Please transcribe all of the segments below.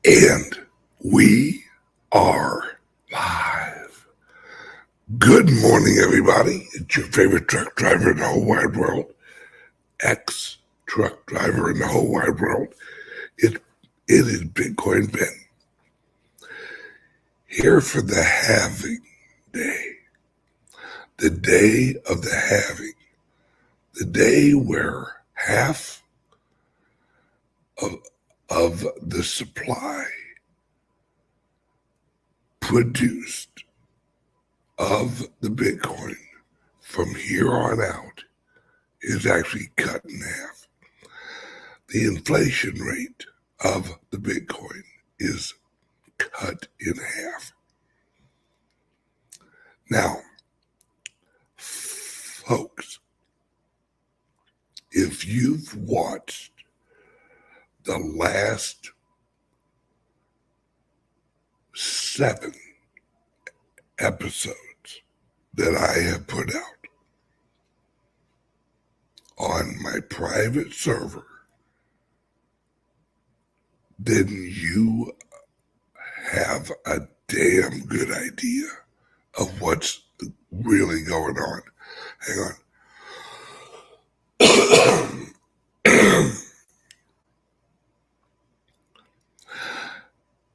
And we are live. Good morning, everybody. It's your favorite truck driver in the whole wide world, ex-truck driver in the whole wide world. It is Bitcoin Ben. Here for the halving day. The day of the halving. The day where half of the supply produced of the Bitcoin from here on out is actually cut in half. The inflation rate of the Bitcoin is cut in half. Now, folks, if you've watched the last 7 episodes that I have put out on my private server, then you have a damn good idea of what's really going on. Hang on.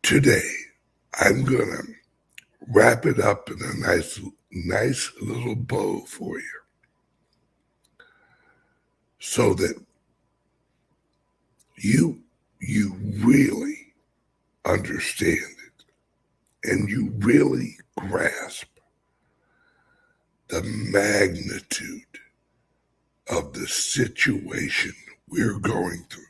Today, I'm going to wrap it up in a nice little bow for you so that you really understand it and you really grasp the magnitude of the situation we're going through.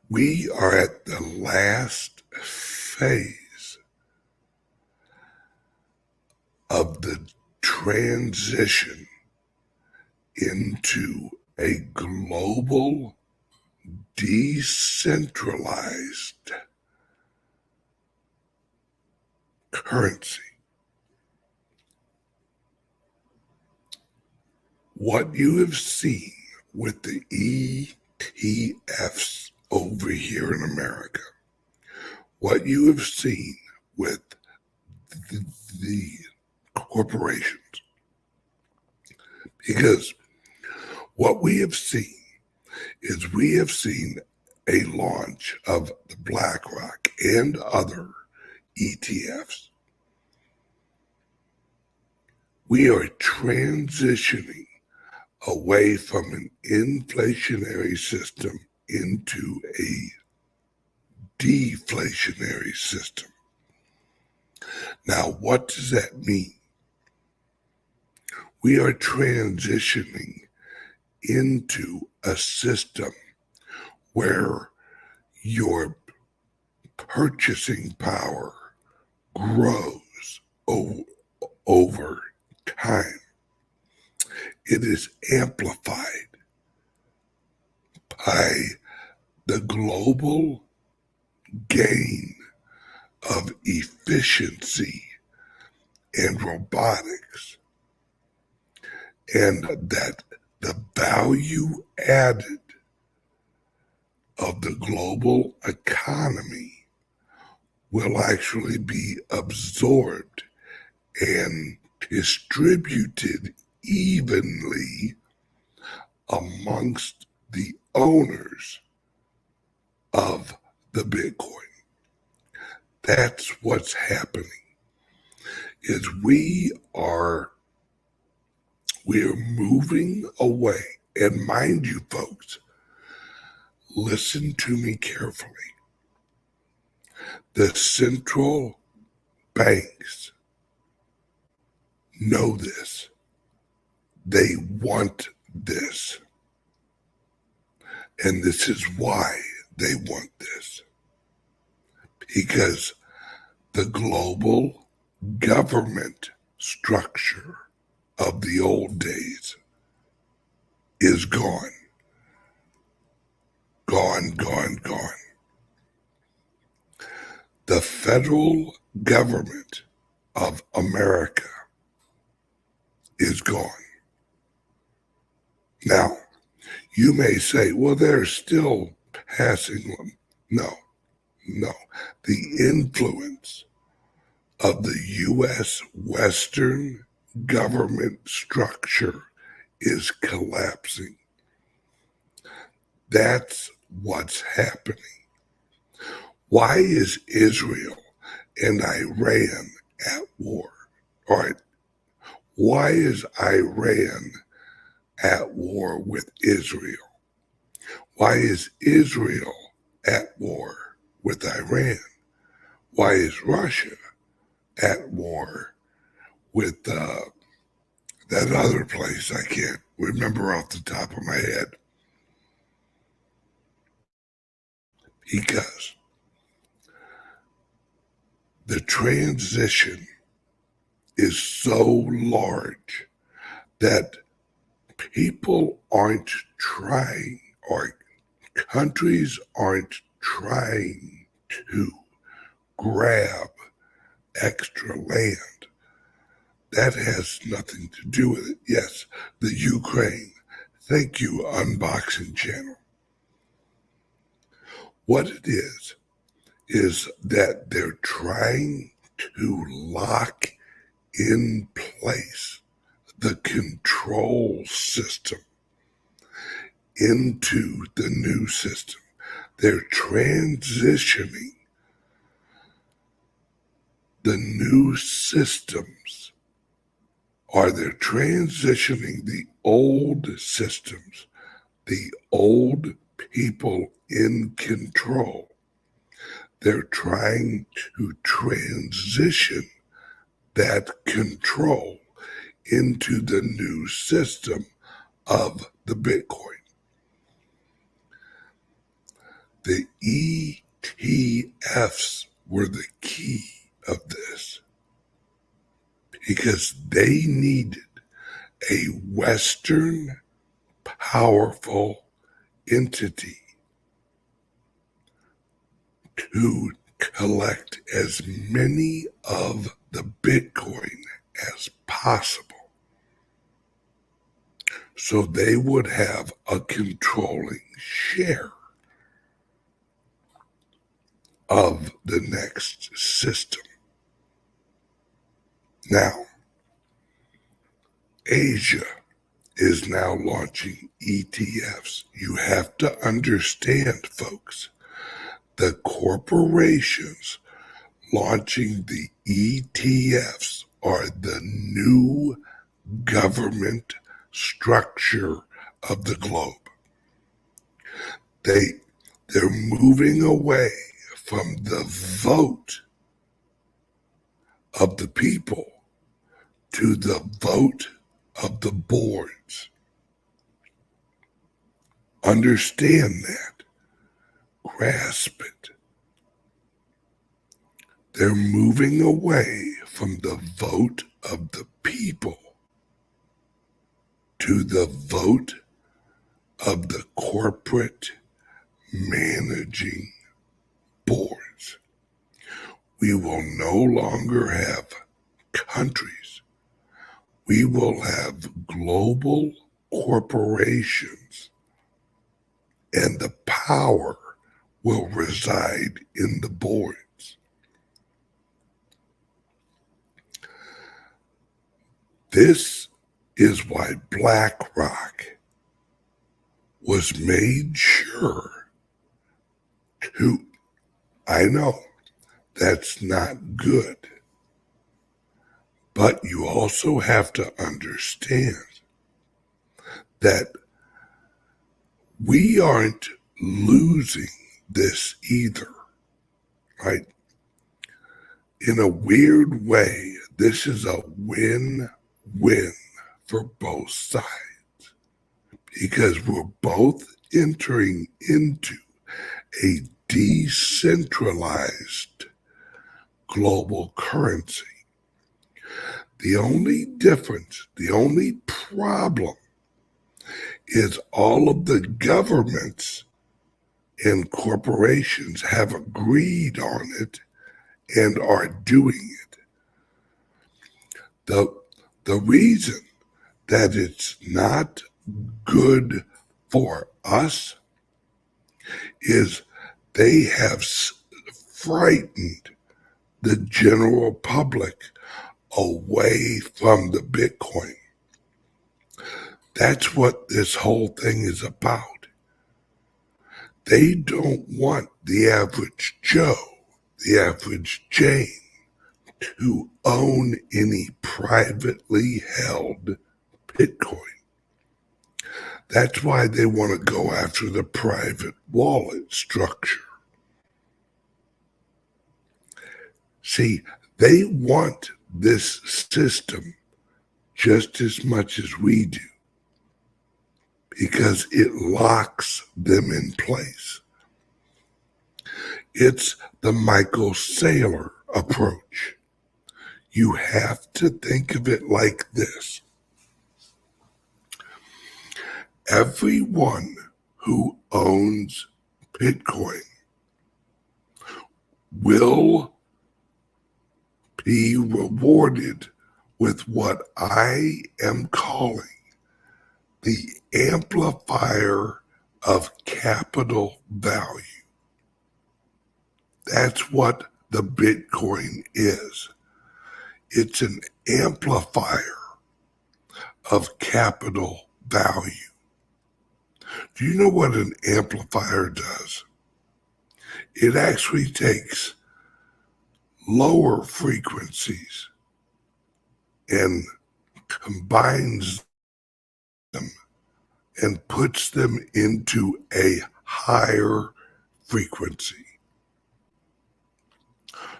We are at the last phase of the transition into a global, decentralized currency. What you have seen with the Etf'S over here in America, what you have seen with the corporations, because what we have seen is we have seen a launch of the BlackRock and other ETFs. We are transitioning away from an inflationary system into a deflationary system. Now, what does that mean? We are transitioning into a system where your purchasing power grows over time. It is amplified by the global gain of efficiency and robotics, and that the value added of the global economy will actually be absorbed and distributed evenly amongst the owners of the Bitcoin. That's what's happening. Is we are moving away. And mind you, folks, listen to me carefully. The central banks know this. They want this. And this is why they want this. Because the global government structure of the old days is gone. Gone. The federal government of America is gone. Now, you may say, well, there's still Hassingham. No. The influence of the U.S. Western government structure is collapsing. That's what's happening. Why is Israel and Iran at war? All right. Why is Iran at war with Israel? Why is Israel at war with Iran? Why is Russia at war with that other place I can't remember off the top of my head? Because the transition is so large that people aren't trying, or countries aren't trying to grab extra land. That has nothing to do with it. Yes, the Ukraine. Thank you, Unboxing Channel. What it is that they're trying to lock in place the control system into the new system. They're transitioning the new systems, or they're transitioning the old systems, the old people in control. They're trying to transition that control into the new system of the Bitcoin. The ETFs were the key of this because they needed a Western powerful entity to collect as many of the Bitcoin as possible, so they would have a controlling share of the next system. Now, Asia is now launching ETFs. You have to understand, folks, the corporations launching the ETFs are the new government structure of the globe. They're moving away from the vote of the people to the vote of the boards. Understand that. Grasp it. They're moving away from the vote of the people to the vote of the corporate managing boards. We will no longer have countries. We will have global corporations, and the power will reside in the boards. This is why BlackRock was made sure to, I know that's not good, but you also have to understand that we aren't losing this either, right? In a weird way, this is a win-win for both sides because we're both entering into a decentralized global currency. The only difference, the only problem is all of the governments and corporations have agreed on it and are doing it. The reason that it's not good for us is they have frightened the general public away from the Bitcoin. That's what this whole thing is about. They don't want the average Joe, the average Jane, to own any privately held Bitcoin. That's why they want to go after the private wallet structure. See, they want this system just as much as we do because it locks them in place. It's the Michael Saylor approach. You have to think of it like this. Everyone who owns Bitcoin will be rewarded with what I am calling the amplifier of capital value. That's what the Bitcoin is. It's an amplifier of capital value. Do you know what an amplifier does? It actually takes lower frequencies and combines them and puts them into a higher frequency.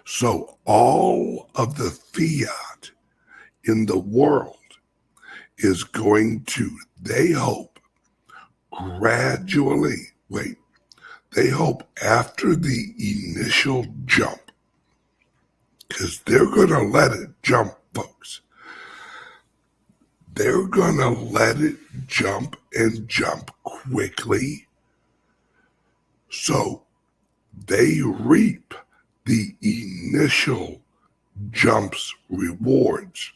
So all of the fiat in the world is going to, they hope, gradually, they hope after the initial jump, because they're going to let it jump, folks. They're going to let it jump and jump quickly so they reap the initial jump's rewards.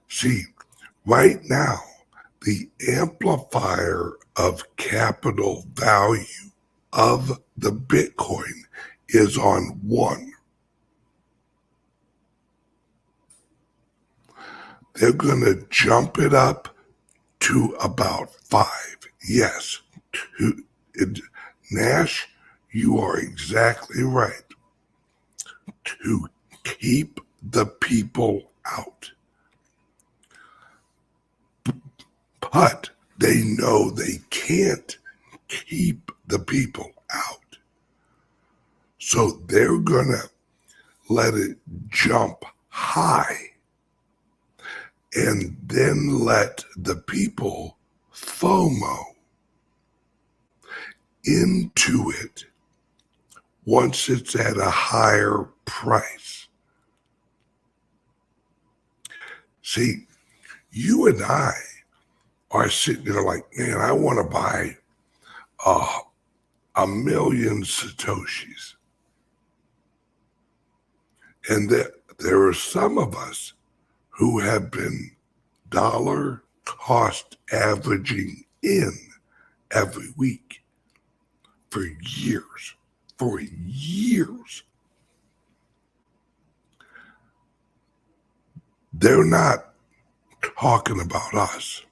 See, right now, the amplifier of capital value of the Bitcoin is on 1. They're going to jump it up to about 5. Yes, Nash, you are exactly right. To keep the people out. But they know they can't keep the people out. So they're going to let it jump high and then let the people FOMO into it once it's at a higher price. See, you and I are sitting there like, man, I want to buy 1 million Satoshis. And there are some of us who have been dollar cost averaging in every week for years. For years. They're not talking about us.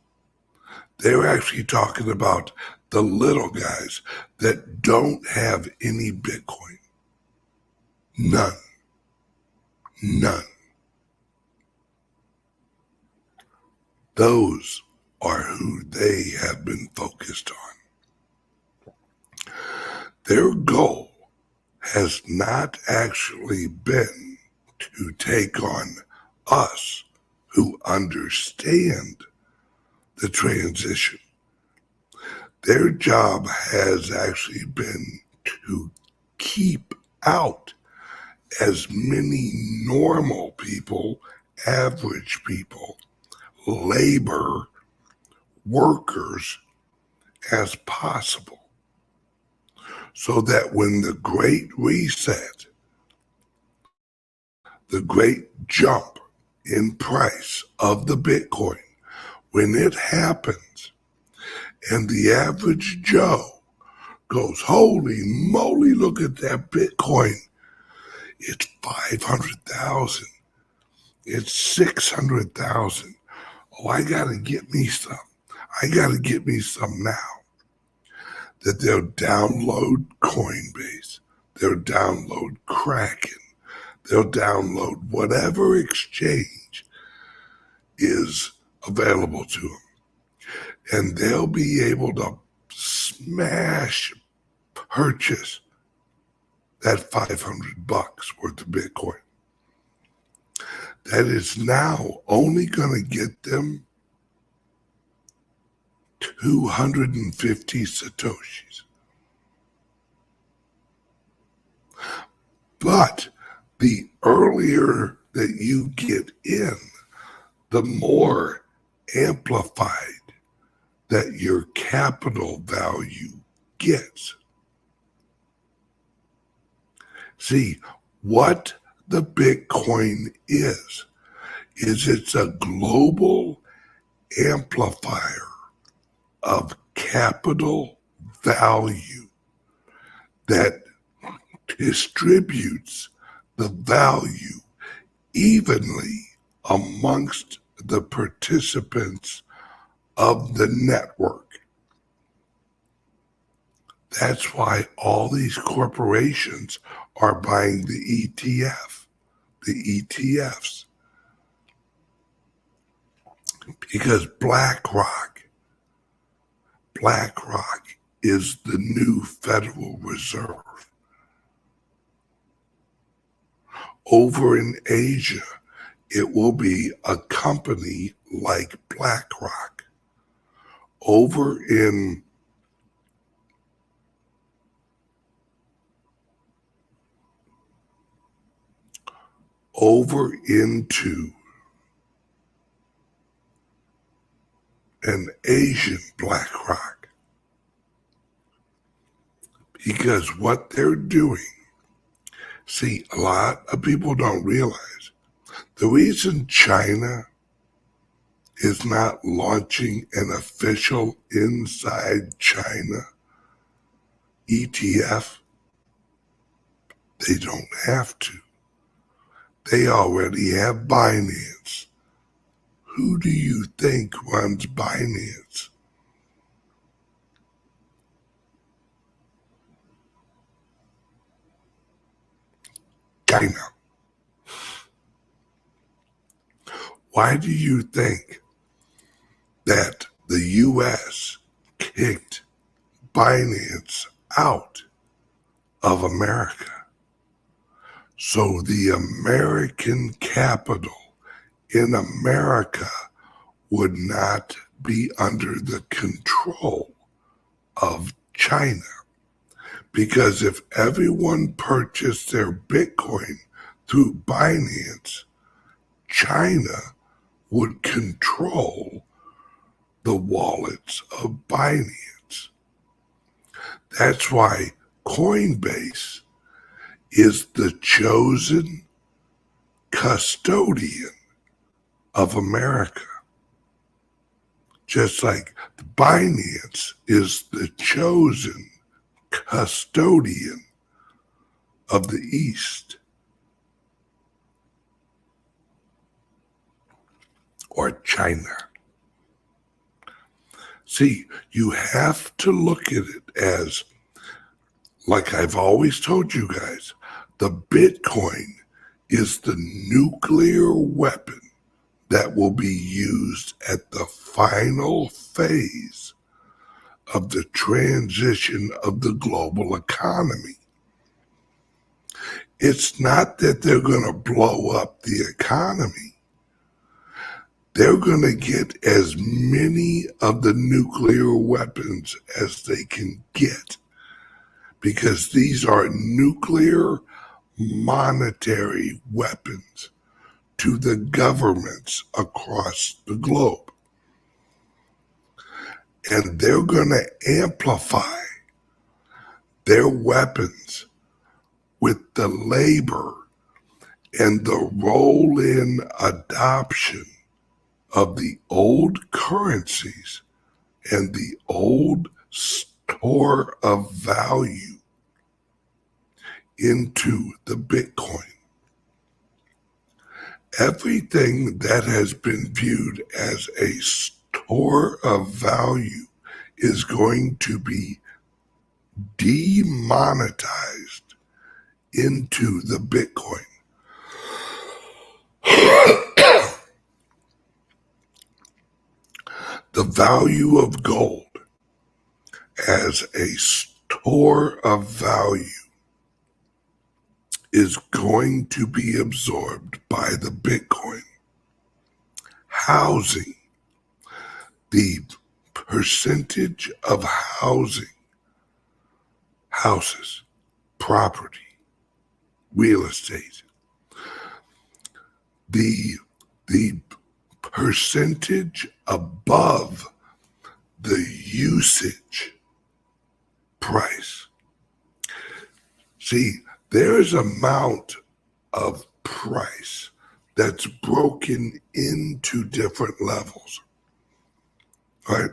They're actually talking about the little guys that don't have any Bitcoin. None. Those are who they have been focused on. Their goal has not actually been to take on us who understand the transition. Their job has actually been to keep out as many normal people, average people, labor workers as possible, so that when the great reset, the great jump in price of the Bitcoin, when it happens and the average Joe goes, holy moly, look at that Bitcoin. It's 500,000. It's 600,000. Oh, I got to get me some. I got to get me some now. That they'll download Coinbase. They'll download Kraken. They'll download whatever exchange is available to them. And they'll be able to smash purchase that $500 worth of Bitcoin. That is now only going to get them 250 Satoshis. But the earlier that you get in, the more amplified that your capital value gets. See, what the Bitcoin is it's a global amplifier of capital value that distributes the value evenly amongst the participants of the network. That's why all these corporations are buying the ETFs. Because BlackRock is the new Federal Reserve. Over in Asia, it will be a company like BlackRock. Over into an Asian BlackRock. Because what they're doing, see, a lot of people don't realize the reason China is not launching an official inside China ETF, they don't have to. They already have Binance. Who do you think runs Binance? China. Why do you think that the U.S. kicked Binance out of America? So the American capital in America would not be under the control of China. Because if everyone purchased their Bitcoin through Binance, China would control the wallets of Binance. That's why Coinbase is the chosen custodian of America. Just like Binance is the chosen custodian of the East. Or China. See, you have to look at it as, like I've always told you guys, the Bitcoin is the nuclear weapon that will be used at the final phase of the transition of the global economy. It's not that they're going to blow up the economy. They're going to get as many of the nuclear weapons as they can get, because these are nuclear monetary weapons to the governments across the globe. And they're going to amplify their weapons with the labor and the roll-in adoption of the old currencies and the old store of value into the Bitcoin. Everything that has been viewed as a store of value is going to be demonetized into the Bitcoin. The value of gold as a store of value is going to be absorbed by the Bitcoin. Housing, the percentage of houses, property, real estate, the percentage above the usage price. See, there's amount of price that's broken into different levels, right?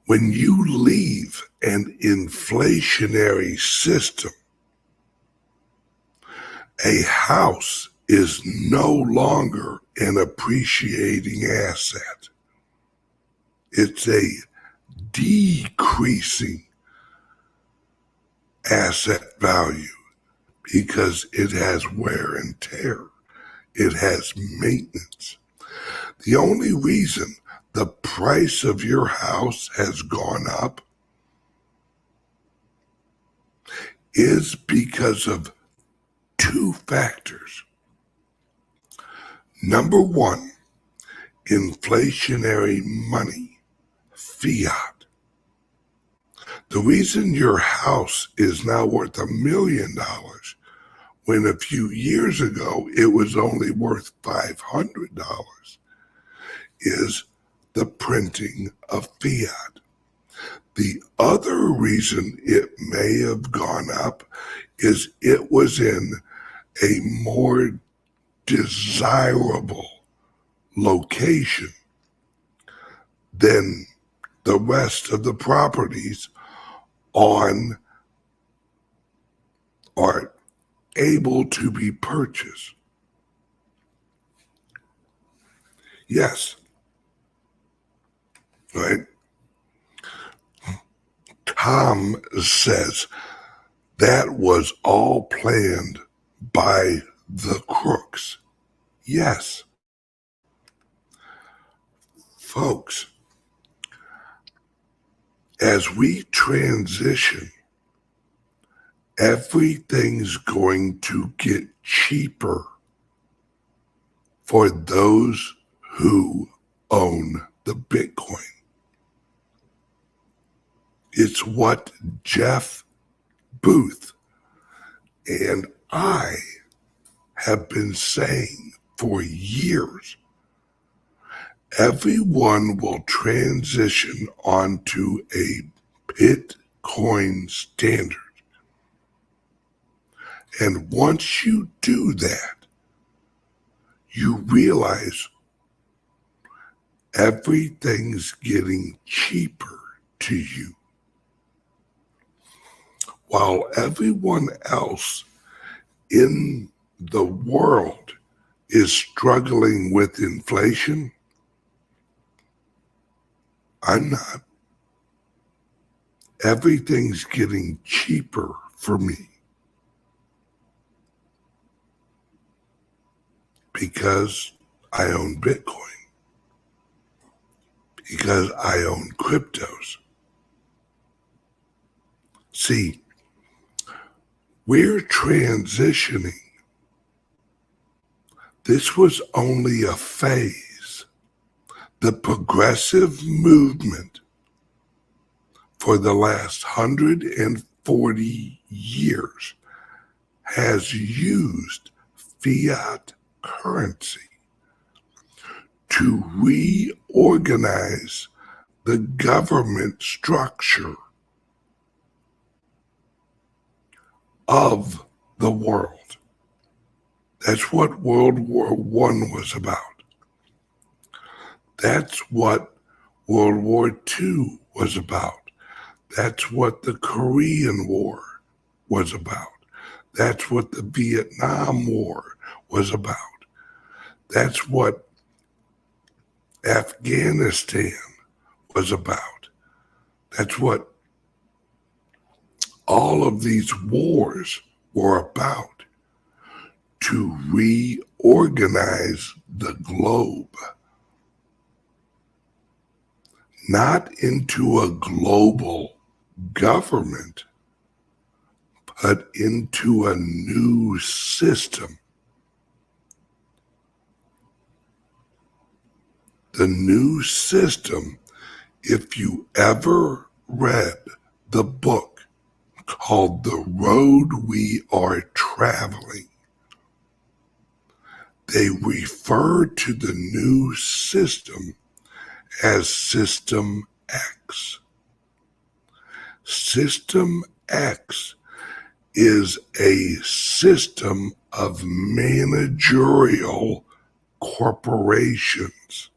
When you leave an inflationary system, a house is no longer an appreciating asset. It's a decreasing asset value because it has wear and tear. It has maintenance. The only reason the price of your house has gone up is because of two factors. Number one, inflationary money, fiat. The reason your house is now worth $1 million when a few years ago it was only worth $500 is the printing of fiat. The other reason it may have gone up is it was in a more desirable location than the rest of the properties on are able to be purchased. Yes, right? Tom says that was all planned by the crooks. Yes. Folks, as we transition, everything's going to get cheaper for those who own the Bitcoin. It's what Jeff Booth and I have been saying for years. Everyone will transition onto a Bitcoin standard. And once you do that, you realize everything's getting cheaper to you. While everyone else in the world is struggling with inflation, I'm not. Everything's getting cheaper for me because I own Bitcoin, because I own cryptos. See, we're transitioning. This was only a phase. The progressive movement for the last 140 years has used fiat currency to reorganize the government structure of the world. That's what World War I was about. That's what World War II was about. That's what the Korean War was about. That's what the Vietnam War was about. That's what Afghanistan was about. That's what all of these wars were about, to reorganize the globe, not into a global government, but into a new system. The new system, if you ever read the book called The Road We Are Traveling, they refer to the new system as System X. System X is a system of managerial corporations,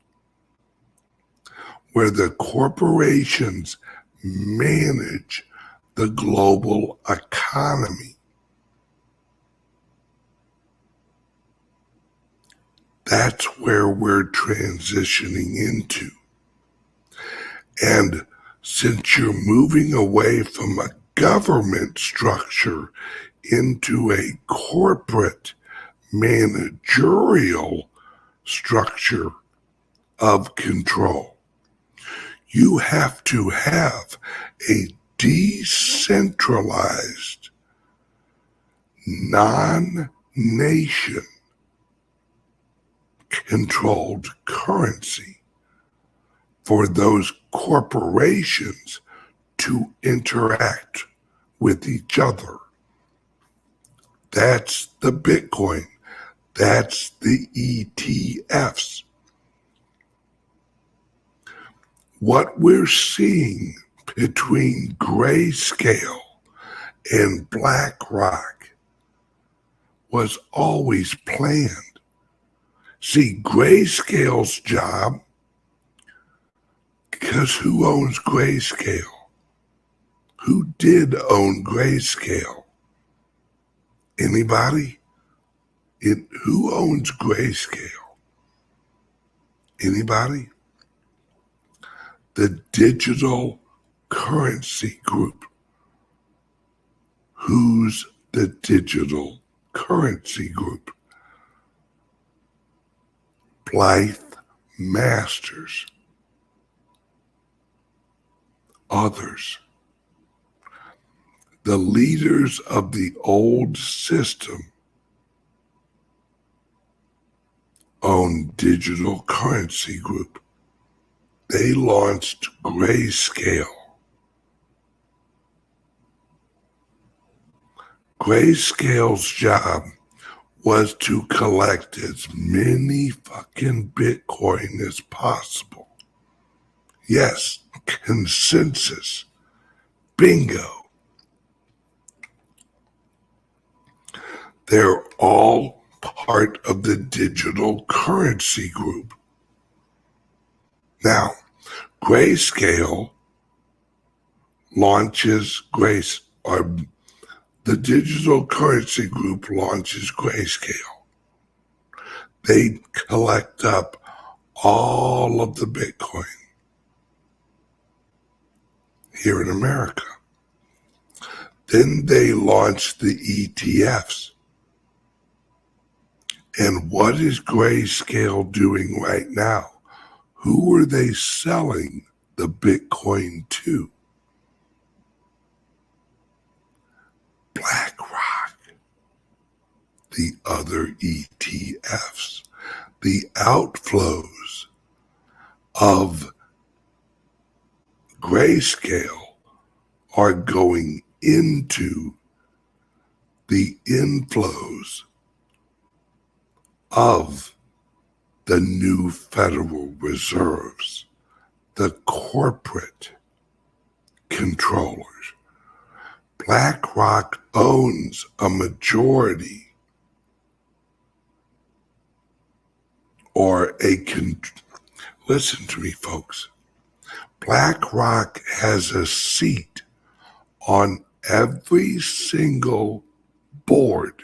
where the corporations manage the global economy. That's where we're transitioning into. And since you're moving away from a government structure into a corporate managerial structure of control, you have to have a decentralized, non-nation controlled currency for those corporations to interact with each other. That's the Bitcoin. That's the ETFs. What we're seeing between Grayscale and BlackRock was always planned. See, Grayscale's job, because who owns Grayscale? Who did own Grayscale? Anybody? Who owns Grayscale? Anybody? The Digital Currency Group. Who's the Digital Currency Group? Blythe Masters. Others. The leaders of the old system own Digital Currency Group. They launched Grayscale. Grayscale's job was to collect as many fucking Bitcoin as possible. Yes, consensus. Bingo. They're all part of the Digital Currency Group. Now, Grayscale launches the Digital Currency Group launches Grayscale. They collect up all of the Bitcoin here in America. Then they launch the ETFs. And what is Grayscale doing right now? Who are they selling the Bitcoin to? BlackRock, the other ETFs. The outflows of Grayscale are going into the inflows of the new Federal Reserves, the corporate controllers. BlackRock owns a majority listen to me, folks. BlackRock has a seat on every single board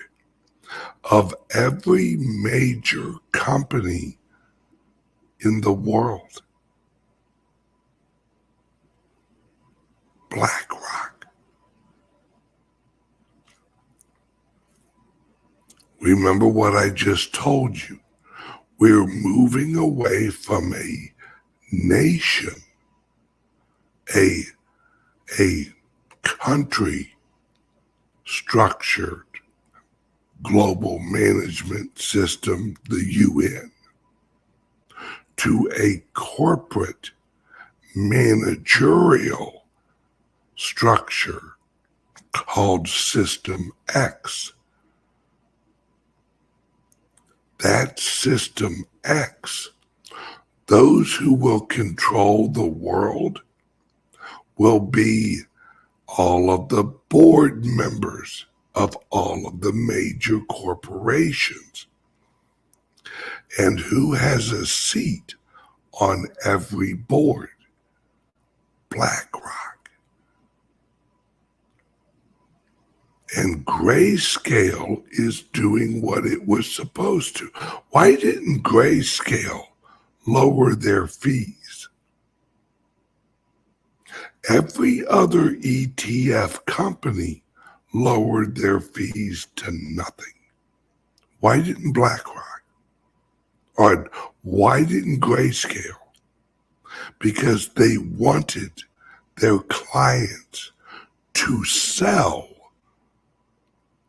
of every major company in the world. BlackRock. Remember what I just told you. We're moving away from a nation, a country structured global management system, the UN, to a corporate managerial structure called System X. That System X, those who will control the world will be all of the board members of all of the major corporations. And who has a seat on every board? BlackRock. And Grayscale is doing what it was supposed to. Why didn't Grayscale lower their fees? Every other ETF company lowered their fees to nothing. Why didn't BlackRock? Or why didn't Grayscale? Because they wanted their clients to sell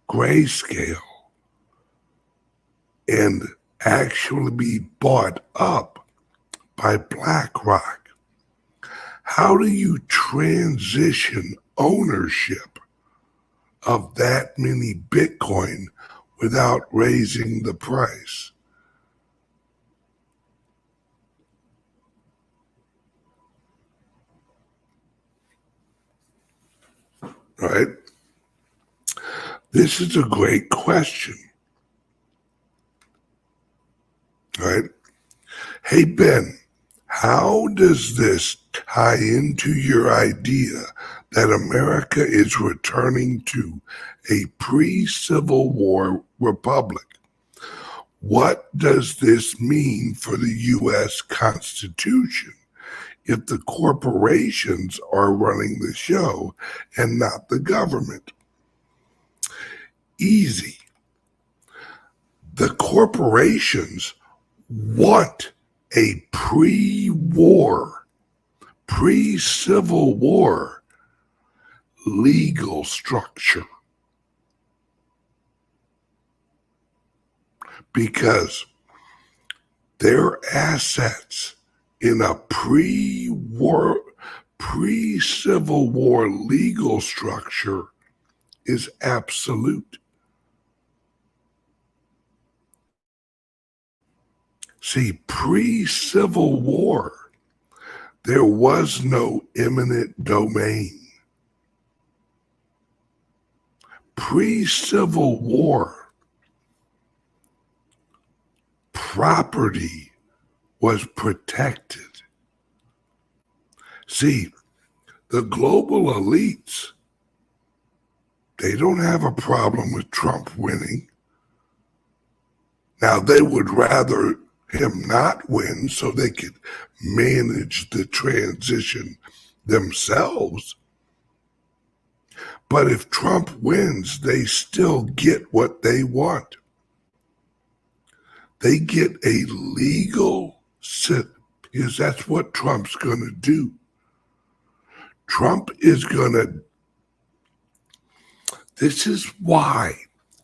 Grayscale and actually be bought up by BlackRock. How do you transition ownership of that many Bitcoin without raising the price? Right? This is a great question. Right? Hey, Ben, how does this tie into your idea that America is returning to a pre-Civil War republic? What does this mean for the U.S. Constitution if the corporations are running the show and not the government? Easy. The corporations want a pre-war, pre-Civil War legal structure, because their assets in a pre-war, pre-Civil War legal structure is absolute. See, pre-Civil War, there was no eminent domain. Pre-Civil War, property was protected. See, the global elites, they don't have a problem with Trump winning. Now, they would rather him not win so they could manage the transition themselves. But if Trump wins, they still get what they want. They get a legal sit, because that's what Trump's going to do. Trump is going to, this is why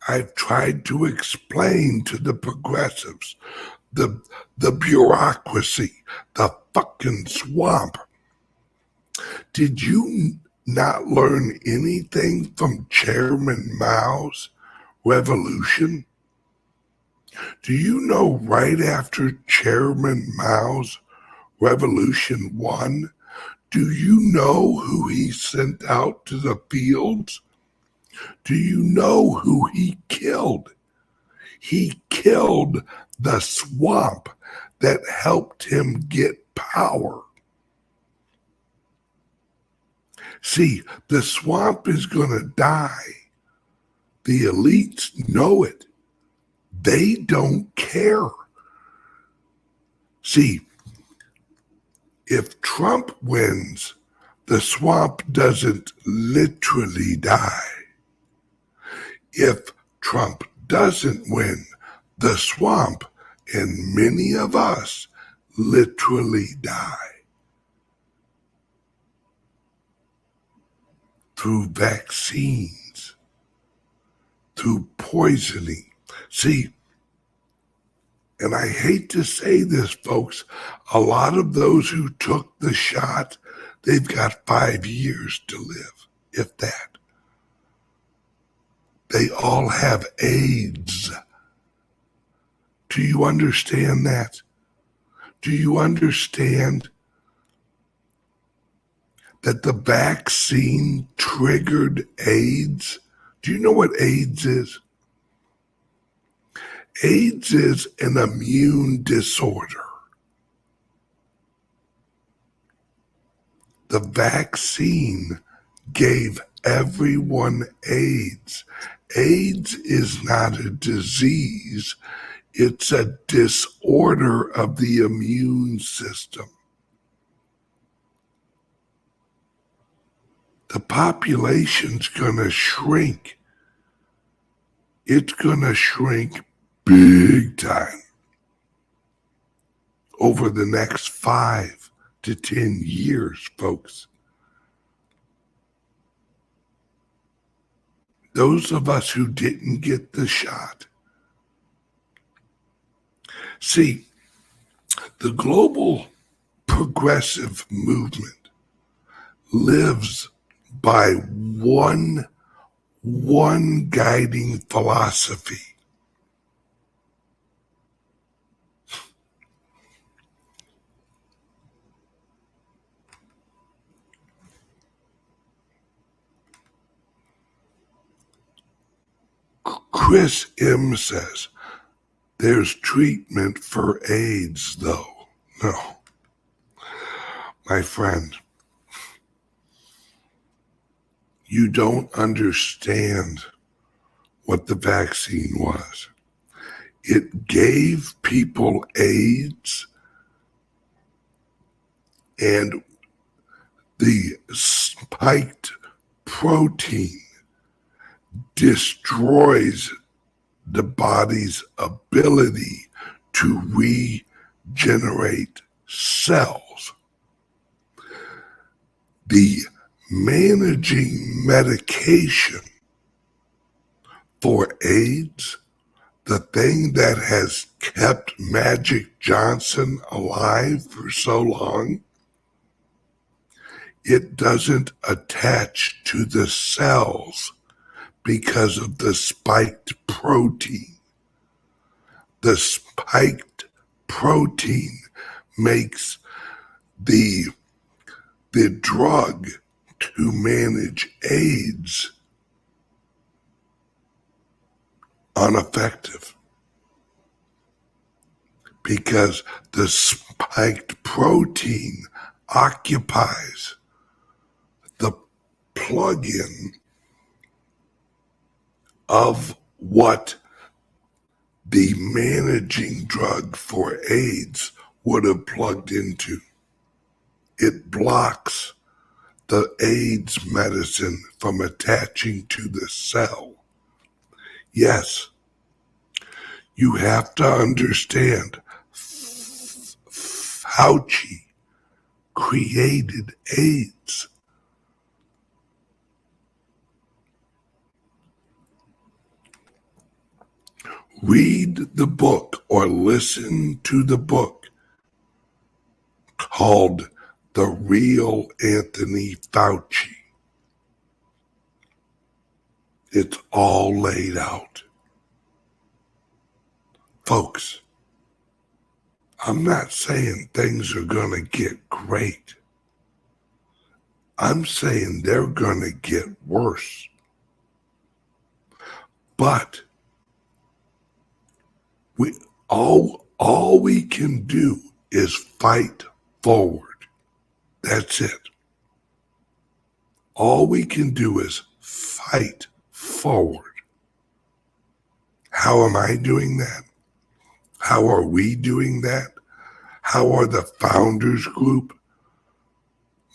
I've tried to explain to the progressives, the bureaucracy, the fucking swamp. Did you not learn anything from Chairman Mao's revolution? Do you know right after Chairman Mao's revolution won, do you know who he sent out to the fields? Do you know who he killed? He killed the swamp that helped him get power. See, the swamp is going to die. The elites know it. They don't care. See, if Trump wins, the swamp doesn't literally die. If Trump doesn't win, the swamp and many of us literally die. Through vaccines, through poisoning. See, and I hate to say this, folks, a lot of those who took the shot, they've got 5 years to live, if that. They all have AIDS. Do you understand that? Do you understand that the vaccine triggered AIDS? Do you know what AIDS is? AIDS is an immune disorder. The vaccine gave everyone AIDS. AIDS is not a disease. It's a disorder of the immune system. The population's gonna shrink. It's gonna shrink big time over the next 5 to 10 years, folks. Those of us who didn't get the shot. See, the global progressive movement lives by one guiding philosophy. Chris M. says, there's treatment for AIDS, though. No. My friend, you don't understand what the vaccine was. It gave people AIDS, and the spiked protein destroys the body's ability to regenerate cells. The managing medication for AIDS, the thing that has kept Magic Johnson alive for so long, it doesn't attach to the cells because of the spiked protein. The spiked protein makes the drug to manage AIDS ineffective, because the spiked protein occupies the plug-in of what the managing drug for AIDS would have plugged into. It blocks the AIDS medicine from attaching to the cell. Yes, you have to understand, Fauci created AIDS. Read the book or listen to the book called The Real Anthony Fauci. It's all laid out. Folks, I'm not saying things are going to get great. I'm saying they're going to get worse. But all we can do is fight forward. That's it. All we can do is fight forward. How am I doing that? How are we doing that? How are the Founders Group,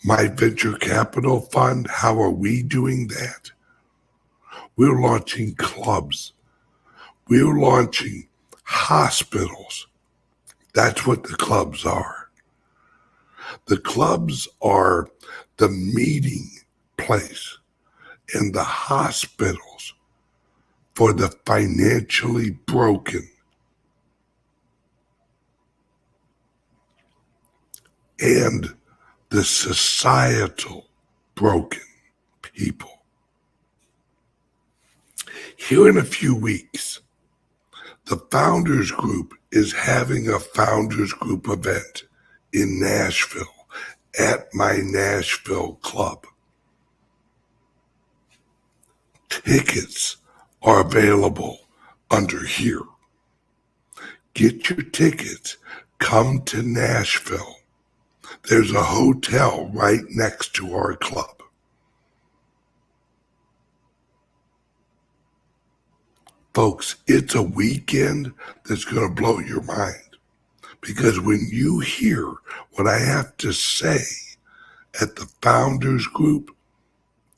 my venture capital fund, how are we doing that? We're launching clubs. We're launching hospitals. That's what the clubs are. The clubs are the meeting place and the hospitals for the financially broken and the societal broken people. Here in a few weeks, the Founders Group is having a Founders Group event in Nashville at my Nashville club. Tickets are available under here. Get your tickets. Come to Nashville. There's a hotel right next to our club. Folks, it's a weekend that's going to blow your mind. Because when you hear what I have to say at the Founders Group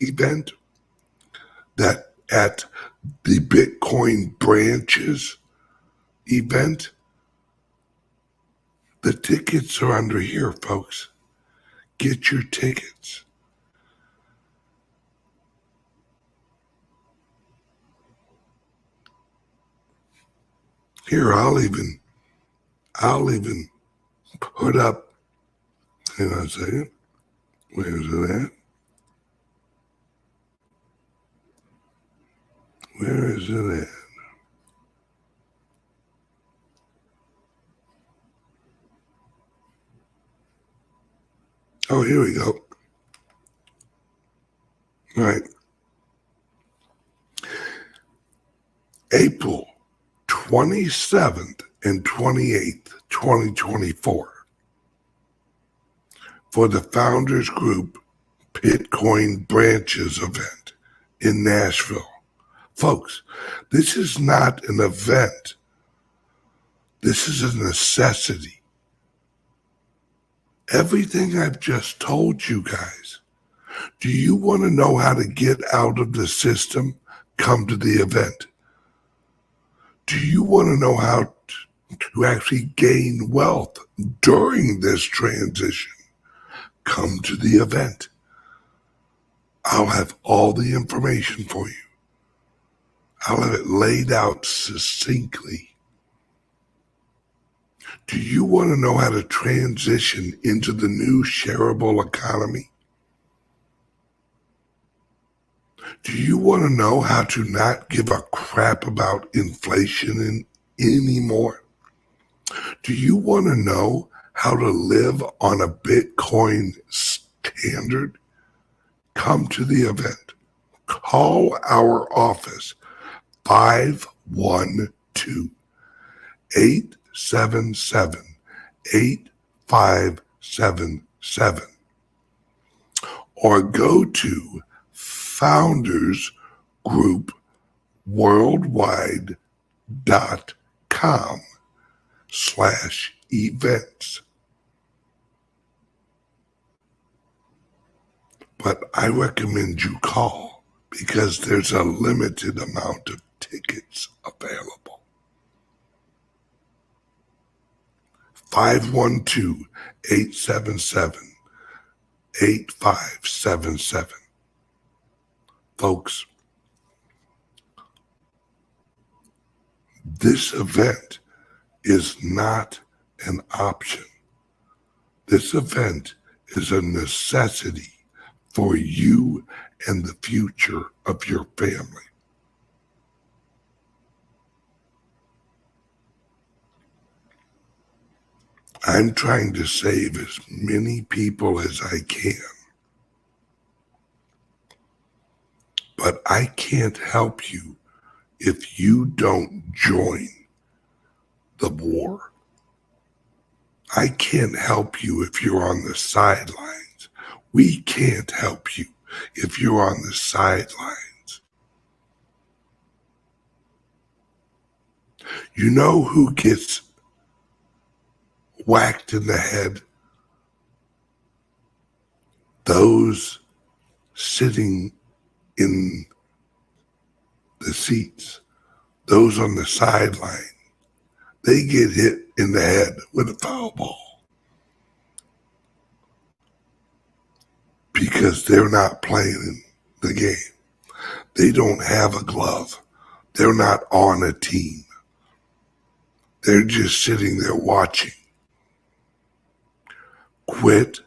event, that at the Bitcoin branches event, the tickets are under here, folks. Get your tickets. Here, I'll even put up, hang on a second, where's it at? Where is it at? Oh, here we go. All right. April 27th and 28th, 2024, for the Founders Group Bitcoin Branches event in Nashville. Folks, this is not an event. This is a necessity. Everything I've just told you guys, do you want to know how to get out of the system? Come to the event. Do you want to know how to actually gain wealth during this transition? Come to the event. I'll have all the information for you. I'll have it laid out succinctly. Do you want to know how to transition into the new shareable economy? Do you want to know how to not give a crap about inflation anymore? Do you want to know how to live on a Bitcoin standard? Come to the event. Call our office 512-877-8577 or go to foundersgroupworldwide.com/events. But I recommend you call because there's a limited amount of tickets available. 512-877-8577. Folks, this event is not an option. This event is a necessity for you and the future of your family. I'm trying to save as many people as I can. But I can't help you if you don't join the war. I can't help you if you're on the sidelines. We can't help you if you're on the sidelines. You know who gets whacked in the head? Those sitting in the seats, those on the sideline. They get hit in the head with a foul ball because they're not playing the game. They don't have a glove. They're not on a team. They're just sitting there watching. Quit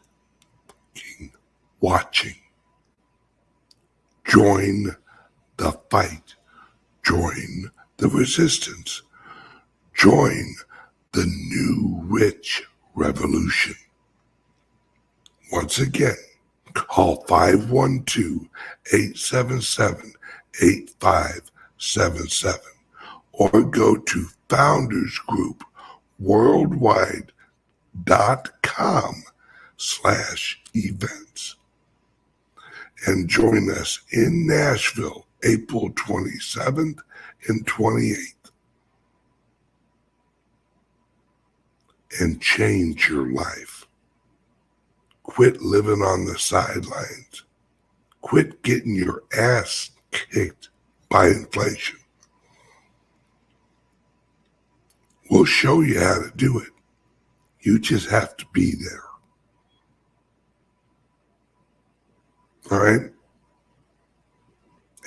watching. Join the fight. Join the resistance. Join the new rich revolution. Once again, call 512-877-8577 or go to foundersgroupworldwide.com/events and join us in Nashville, April 27th and 28th. And change your life. Quit living on the sidelines. Quit getting your ass kicked by inflation. We'll show you how to do it. You just have to be there. All right?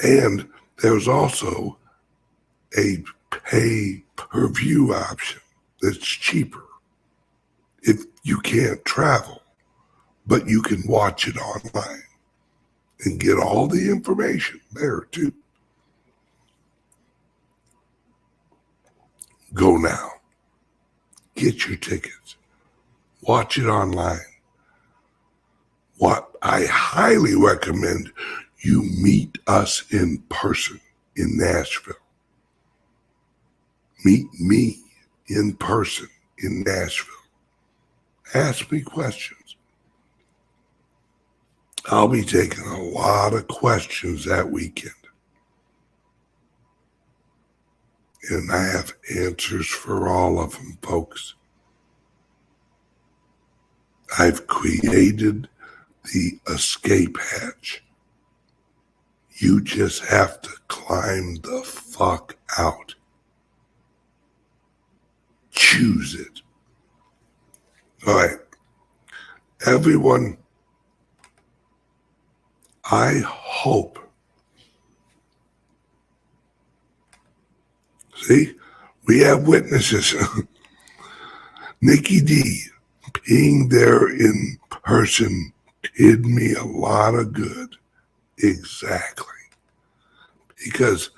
And there's also a pay-per-view option that's cheaper if you can't travel, but you can watch it online and get all the information there too. Go now. Get your tickets. Watch it online. What I highly recommend you meet us in person in Nashville. Meet me in person in Nashville. Ask me questions. I'll be taking a lot of questions that weekend. And I have answers for all of them, folks. I've created the escape hatch. You just have to climb the fuck out. Choose it. All right. Everyone, I hope. See, we have witnesses. Nikki D, being there in person did me a lot of good. Exactly. Because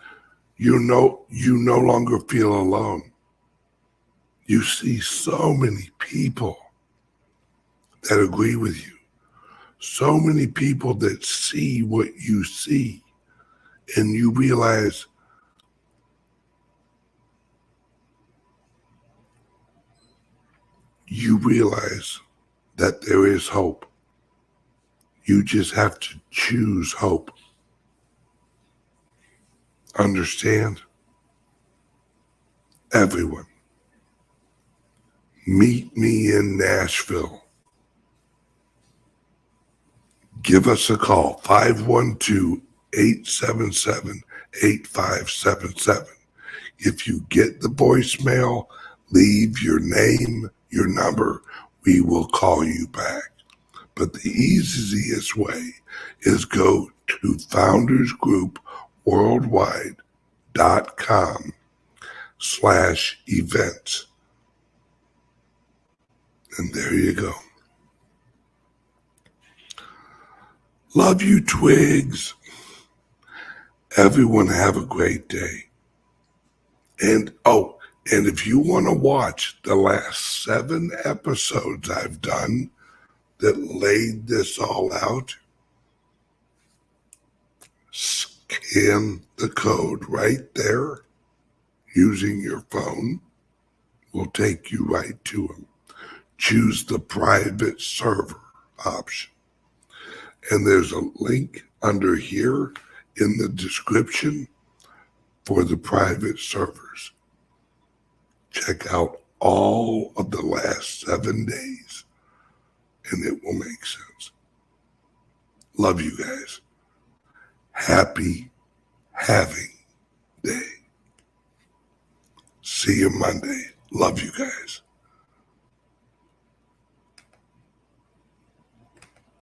you no longer feel alone. You see so many people that agree with you. So many people that see what you see. And you realize that there is hope. You just have to choose hope. Understand? Everyone, meet me in Nashville. Give us a call, 512-877-8577. If you get the voicemail, leave your name, your number. We will call you back. But the easiest way is go to foundersgroupworldwide.com/events. And there you go. Love you, Twigs. Everyone have a great day. And if you want to watch the last 7 episodes I've done that laid this all out, scan the code right there using your phone. Will take you right to them. Choose the private server option. And there's a link under here in the description for the private servers. Check out all of the last 7 days and it will make sense. Love you guys. Happy having day. See you Monday. Love you guys.